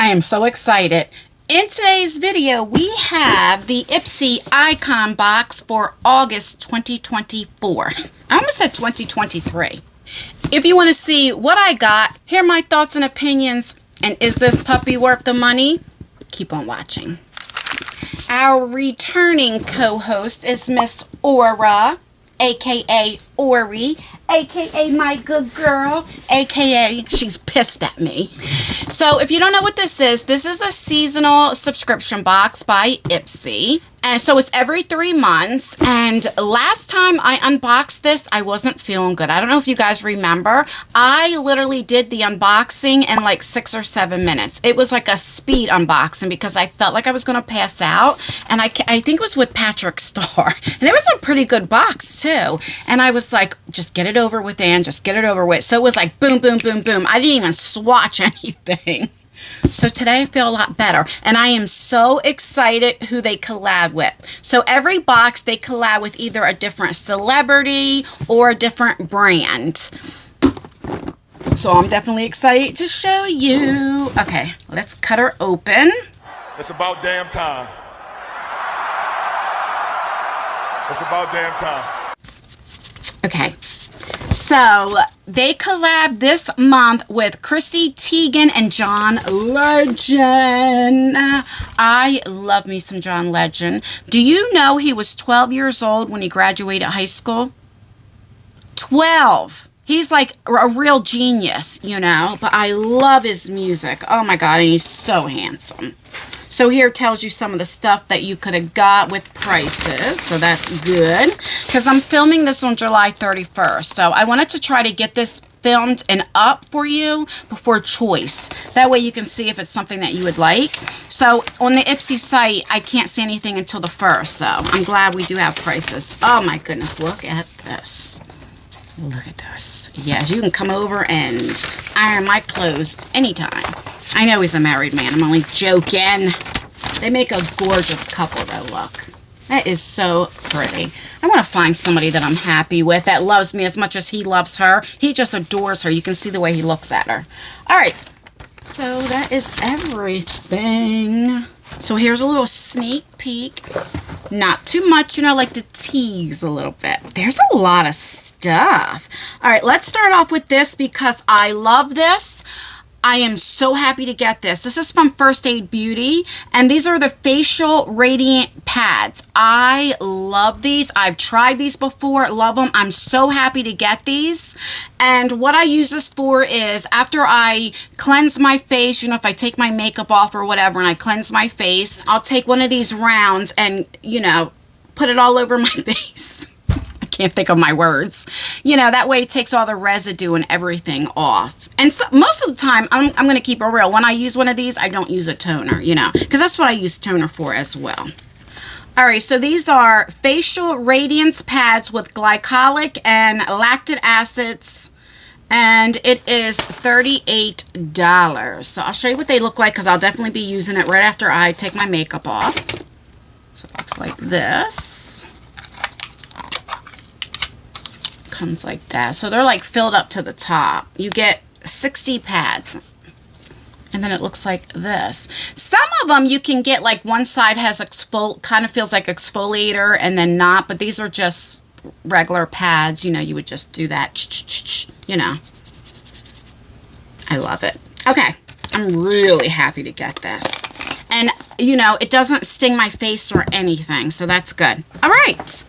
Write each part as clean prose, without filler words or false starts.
I am so excited. In today's video, we have the Ipsy Icon Box for August 2024. I almost said 2023. If you want to see what I got, hear my thoughts and opinions, and is this puppy worth the money? Keep on watching. Our returning co-host is Miss Aura, aka Ori, aka my good girl, aka she's pissed at me. So if you don't know what this is a seasonal subscription box by Ipsy. And so it's every 3 months. And last time I unboxed this, I wasn't feeling good. I don't know if you guys remember. I literally did the unboxing in like 6 or 7 minutes. It was like a speed unboxing because I felt like I was going to pass out. And I think it was with Patrick Starr. And it was a pretty good box too. And I was like, just get it over with, Ann. Just get it over with. So it was like boom, boom, boom, boom. I didn't even swatch anything. So today I feel a lot better, and I am so excited who they collab with. So every box they collab with either a different celebrity or a different brand. So I'm definitely excited to show you. Okay, let's cut her open. It's about damn time. It's about damn time. Okay. So they collab this month with Chrissy, Teigen, and John Legend. I love me some John Legend. Do you know he was 12 years old when he graduated high school? 12. He's like a real genius, you know, but I love his music. Oh my God, and he's so handsome. So here tells you some of the stuff that you could have got with prices. So that's good. Because I'm filming this on July 31st. So I wanted to try to get this filmed and up for you before choice. That way you can see if it's something that you would like. So on the Ipsy site, I can't see anything until the 1st. So I'm glad we do have prices. Oh my goodness, look at this. Look at this. Yes, you can come over and iron my clothes anytime. I know he's a married man. I'm only joking. They make a gorgeous couple, though. Look. That is so pretty. I want to find somebody that I'm happy with, that loves me as much as he loves her. He just adores her. You can see the way he looks at her. All right. So that is everything. So here's a little sneak peek. Not too much, you know, like to tease a little bit. There's a lot of stuff. All right, let's start off with this because I love this. I am so happy to get this. This is from First Aid Beauty, and these are the facial radiant pads. I love these. I've tried these before. Love them. I'm so happy to get these. And what I use this for is after I cleanse my face, you know, if I take my makeup off or whatever and I cleanse my face, I'll take one of these rounds and, you know, put it all over my face. Can't think of my words. You know, that way it takes all the residue and everything off. And so, most of the time, I'm going to keep it real. When I use one of these, I don't use a toner, you know, because that's what I use toner for as well. All right, so these are facial radiance pads with glycolic and lactic acids. And it is $38. So I'll show you what they look like because I'll definitely be using it right after I take my makeup off. So it looks like this. Comes like that. So they're like filled up to the top. You get 60 pads. And then it looks like this. Some of them you can get like one side has kind of feels like exfoliator and then not, but these are just regular pads. You know, you would just do that, you know. I love it. Okay. I'm really happy to get this. And, you know, it doesn't sting my face or anything, so that's good. All right.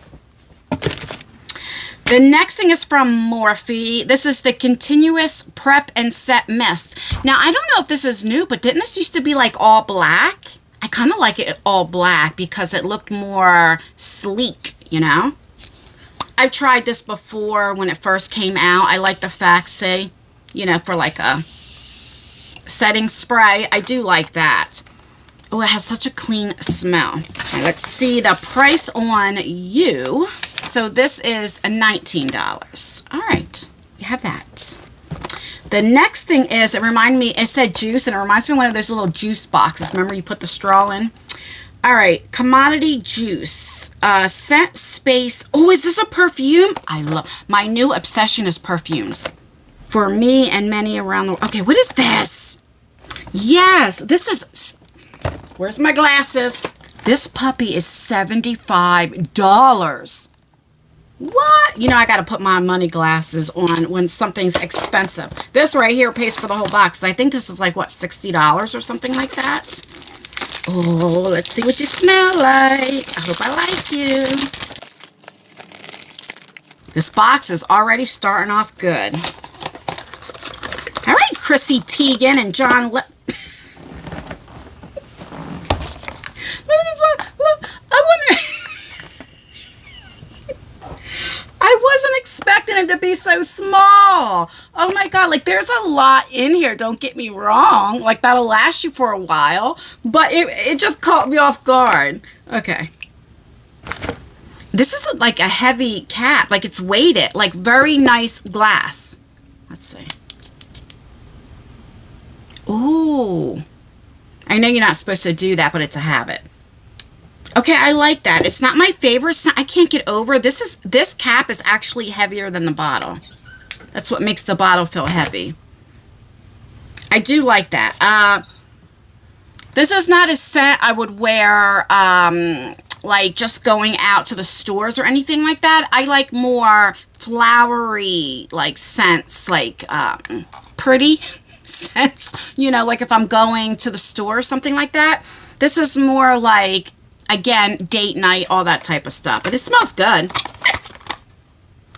The next thing is from Morphe. This is the Continuous Prep and Set Mist. Now, I don't know if this is new, but didn't this used to be like all black? I kind of like it all black because it looked more sleek, you know? I've tried this before when it first came out. I like the Faxi, you know, for like a setting spray. I do like that. Oh, it has such a clean smell. Right, let's see the price on you. So this is $19. All right, you have that. The next thing is, it said juice, and it reminds me of one of those little juice boxes. Remember you put the straw in? All right, commodity juice, scent space. Oh, is this a perfume? I love, my new obsession is perfumes. For me and many around the world. Okay, what is this? Yes, this is, where's my glasses? This puppy is $75. What? You know, I got to put my money glasses on when something's expensive. This right here pays for the whole box. I think this is like, what, $60 or something like that? Oh, let's see what you smell like. I hope I like you. This box is already starting off good. All right, Chrissy Teigen and John Look, I wasn't expecting it to be so small. Oh my God, like there's a lot in here, don't get me wrong. Like that'll last you for a while, but it just caught me off guard. Okay. This is like a heavy cap, like it's weighted, like very nice glass. Let's see. Ooh. I know you're not supposed to do that, but it's a habit. Okay, I like that. It's not my favorite. I can't get over. This cap is actually heavier than the bottle. That's what makes the bottle feel heavy. I do like that. This is not a scent I would wear like just going out to the stores or anything like that. I like more flowery like scents, like pretty scents, you know, like if I'm going to the store or something like that. This is more like, again, date night, all that type of stuff. But it smells good.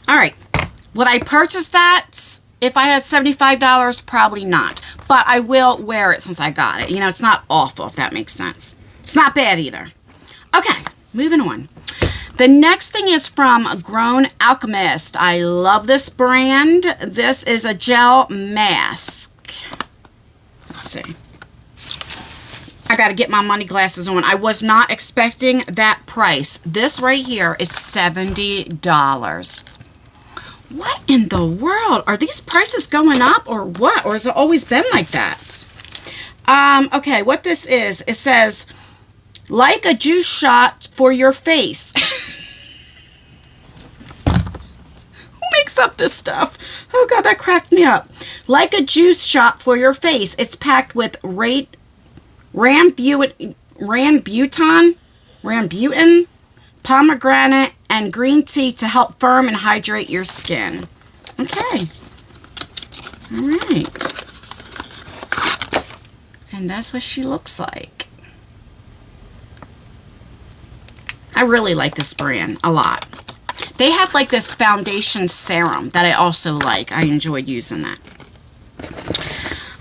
All right. Would I purchase that if I had $75? Probably not. But I will wear it since I got it. You know, it's not awful, if that makes sense. It's not bad either. Okay, moving on. The next thing is from Grown Alchemist. I love this brand. This is a gel mask. Let's see. I got to get my money glasses on. I was not expecting that price. This right here is $70. What in the world? Are these prices going up or what? Or has it always been like that? Okay, what this is, it says, like a juice shot for your face. Who makes up this stuff? Oh God, that cracked me up. Like a juice shot for your face. It's packed with rambutan, pomegranate, and green tea to help firm and hydrate your skin. Okay. All right. And that's what she looks like. I really like this brand a lot. They have like this foundation serum that I also like. I enjoyed using that.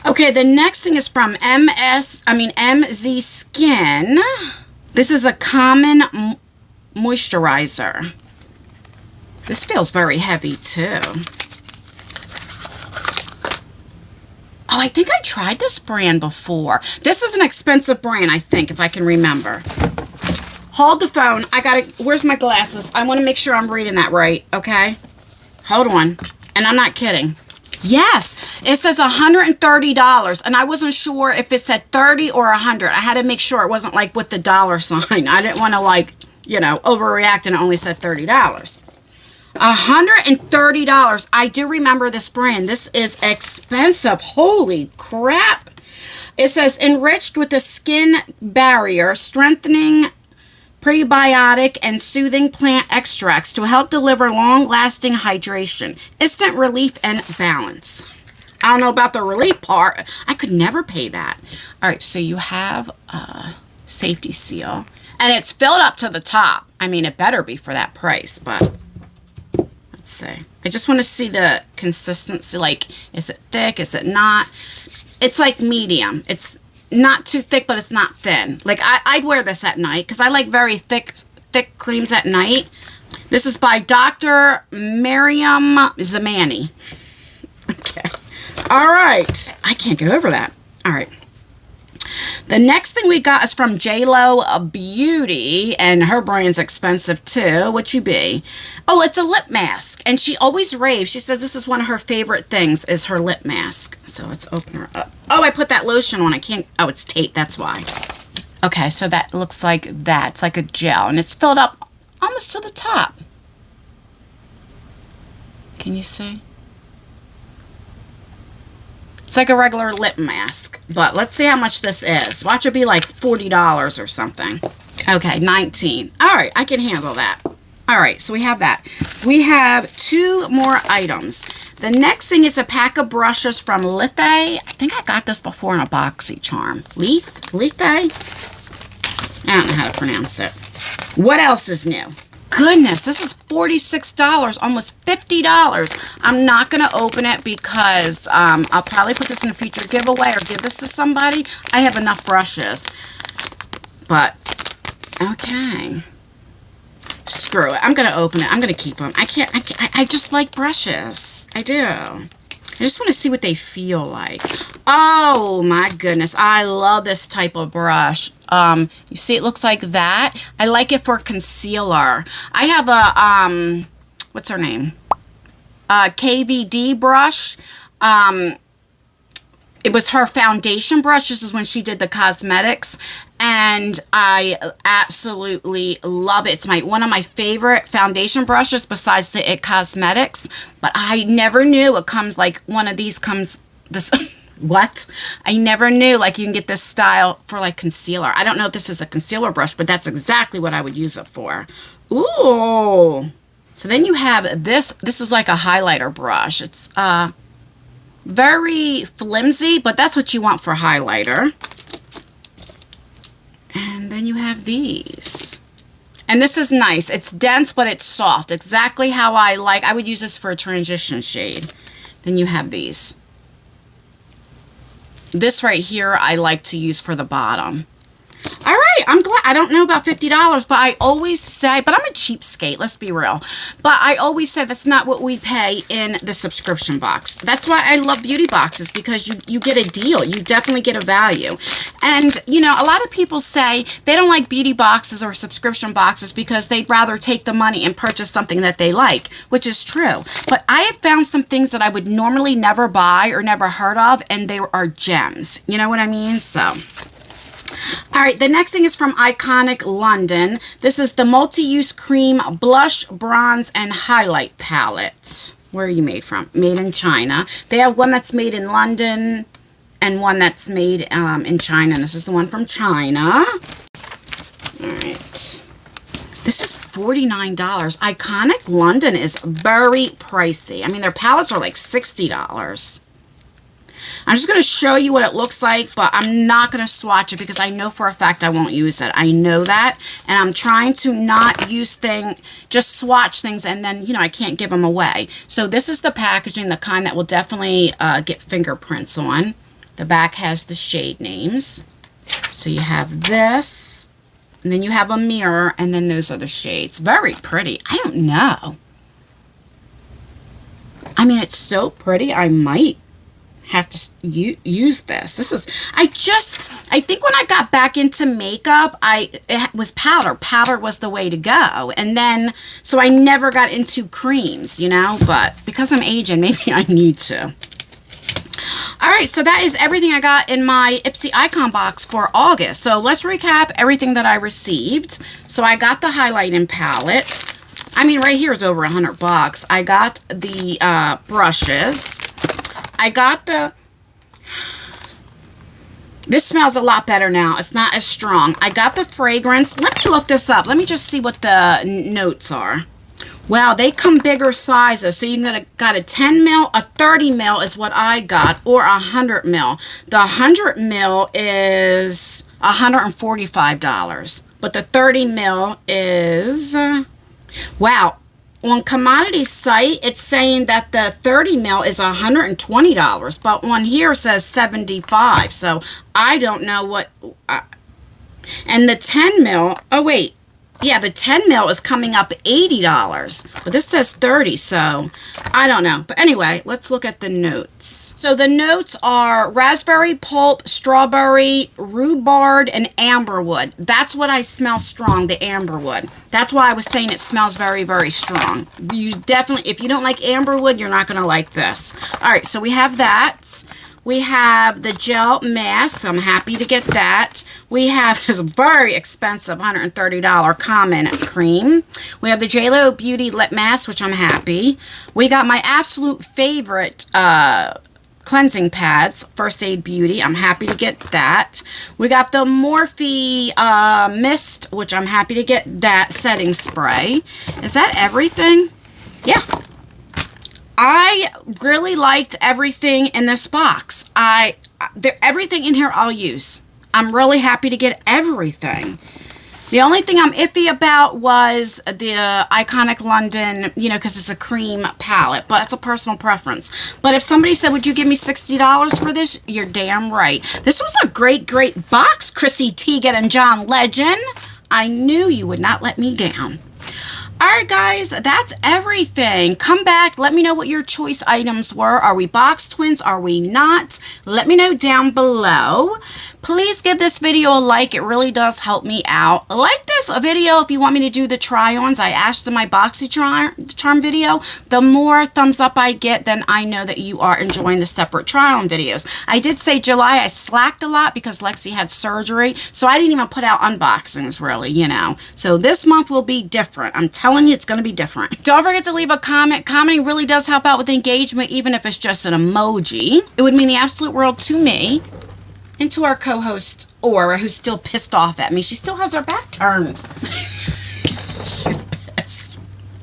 Okay, the next thing is from MZ Skin. This is a common moisturizer. This feels very heavy too. Oh, I think I tried this brand before. This is an expensive brand, I think, if I can remember. Hold the phone. Where's my glasses? I want to make sure I'm reading that right, okay? Hold on. And I'm not kidding. Yes, it says $130, and I wasn't sure if it said 30 or 100. I had to make sure it wasn't like with the dollar sign. I didn't want to like, you know, overreact and it only said $30. $130. I do remember this brand. This is expensive. Holy crap. It says enriched with a skin barrier, strengthening prebiotic and soothing plant extracts to help deliver long-lasting hydration, instant relief, and balance. I don't know about the relief part. I could never pay that. All right, so you have a safety seal, and it's filled up to the top. I mean, it better be for that price, but let's see. I just want to see the consistency. Like, is it thick? Is it not? It's like medium. It's not too thick, but it's not thin. Like, I'd wear this at night because I like very thick creams at night. This is by Dr. Miriam Zamani. Okay. All right. I can't get over that. All right. The next thing we got is from J-Lo Beauty, and her brand's expensive too. What you be? Oh, it's a lip mask, and she always raves. She says this is one of her favorite things is her lip mask. So let's open her up. Oh, I put that lotion on. I can't. Oh, it's tape. That's why. Okay, so that looks like that. It's like a gel, and it's filled up almost to the top. Can you see? It's like a regular lip mask. But let's see how much this is. Watch it be like $40 or something. Okay, 19. All right, I can handle that. All right, so we have that. We have 2 more items. The next thing is a pack of brushes from Lithe. I think I got this before in a Boxycharm. Lithe? I don't know how to pronounce it. What else is new? Goodness, this is $46, almost $50. I'm not going to open it because I'll probably put this in a future giveaway or give this to somebody. I have enough brushes. But, okay. Screw it. I'm going to open it. I'm going to keep them. I just like brushes. I do. I just want to see what they feel like. Oh my goodness. I love this type of brush. You see it looks like that. I like it for concealer. I have a, what's her name? KVD brush. It was her foundation brush. This is when she did the cosmetics. And I absolutely love it. It's one of my favorite foundation brushes besides the It Cosmetics. But I never knew it comes like one of these comes this. What? I never knew like you can get this style for like concealer. I don't know if this is a concealer brush, but that's exactly what I would use it for. Ooh. So then you have this. This is like a highlighter brush. It's very flimsy, but that's what you want for highlighter. And then you have these. And this is nice. It's dense, but it's soft. Exactly how I like. I would use this for a transition shade. Then you have these. This right here, I like to use for the bottom. All right, I'm glad. I don't know about $50, but I always say, but I'm a cheapskate, let's be real. But I always say that's not what we pay in the subscription box. That's why I love beauty boxes, because you get a deal. You definitely get a value. And, you know, a lot of people say they don't like beauty boxes or subscription boxes because they'd rather take the money and purchase something that they like, which is true. But I have found some things that I would normally never buy or never heard of, and they are gems. You know what I mean? So... all right, the next thing is from Iconic London. This is the multi-use cream blush, bronze, and highlight palette. Where are you made from? Made in China. They have one that's made in London and one that's made in China. And this is the one from China. All right. This is $49. Iconic London is very pricey. I mean, their palettes are like $60. I'm just going to show you what it looks like, but I'm not going to swatch it because I know for a fact I won't use it. I know that, and I'm trying to not use just swatch things, and then, you know, I can't give them away. So this is the packaging, the kind that will definitely get fingerprints on. The back has the shade names. So you have this, and then you have a mirror, and then those are the shades. Very pretty. I don't know. I mean, it's so pretty, I might have to use this. This is, I think when I got back into makeup, it was powder. Powder was the way to go. And then, so I never got into creams, you know, but because I'm aging, maybe I need to. All right, so that is everything I got in my Ipsy Icon Box for August. So let's recap everything that I received. So I got the highlighting palette. I mean, right here is over $100. I got the brushes. I got this smells a lot better now. It's not as strong. I got the fragrance. Let me look this up. Let me just see what the notes are. Wow, they come bigger sizes. So you got a 10 mil, a 30 mil is what I got, or a 100 mil. The 100 mil is $145, but the 30 mil is, wow. On Commodity's site, it's saying that the 30 mil is $120, but one here says $75. So I don't know what. And the 10 mil, oh wait, yeah, the 10 mil is coming up $80, but this says 30, so I don't know. But anyway, let's look at the notes. So the notes are raspberry pulp, strawberry, rhubarb, and amberwood. That's what I smell strong, the amberwood. That's why I was saying it smells very, very strong. You definitely, if you don't like amberwood, you're not going to like this. All right, so we have that. We have the gel mask. So I'm happy to get that. We have this very expensive $130 Common cream. We have the JLo Beauty lip mask, which I'm happy. We got my absolute favorite cleansing pads, First Aid Beauty. I'm happy to get that. We got the Morphe mist, which I'm happy to get that setting spray. Is that everything? Yeah. I really liked everything in this box. Everything in here I'll use. I'm really happy to get everything. The only thing I'm iffy about was the Iconic London, you know, because it's a cream palette, but it's a personal preference. But if somebody said, would you give me $60 for this? You're damn right. This was a great, great box, Chrissy, Teigen, and John Legend. I knew you would not let me down. Alright guys, that's everything. Come back, let me know what your choice items were. Are we box twins? Are we not? Let me know down below. Please give this video a like. It really does help me out. Like this video if you want me to do the try-ons. I asked in my Boxycharm video. The more thumbs up I get, then I know that you are enjoying the separate try-on videos. I did say July I slacked a lot because Lexi had surgery, so I didn't even put out unboxings really, you know. So this month will be different. I'm telling you, it's going to be different. Don't forget to leave a comment. Commenting really does help out with engagement, even if it's just an emoji. It would mean the absolute world to me. And to our co-host, Aura, who's still pissed off at me. She still has her back turned. She's pissed.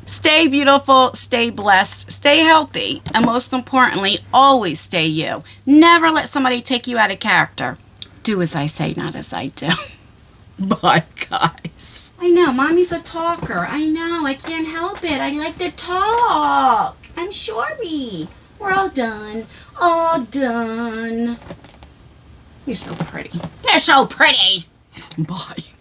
Stay beautiful, stay blessed, stay healthy, and most importantly, always stay you. Never let somebody take you out of character. Do as I say, not as I do. Bye, guys. I know, Mommy's a talker. I know, I can't help it. I like to talk. I'm sorry. We're all done. All done. You're so pretty. You're so pretty. Bye.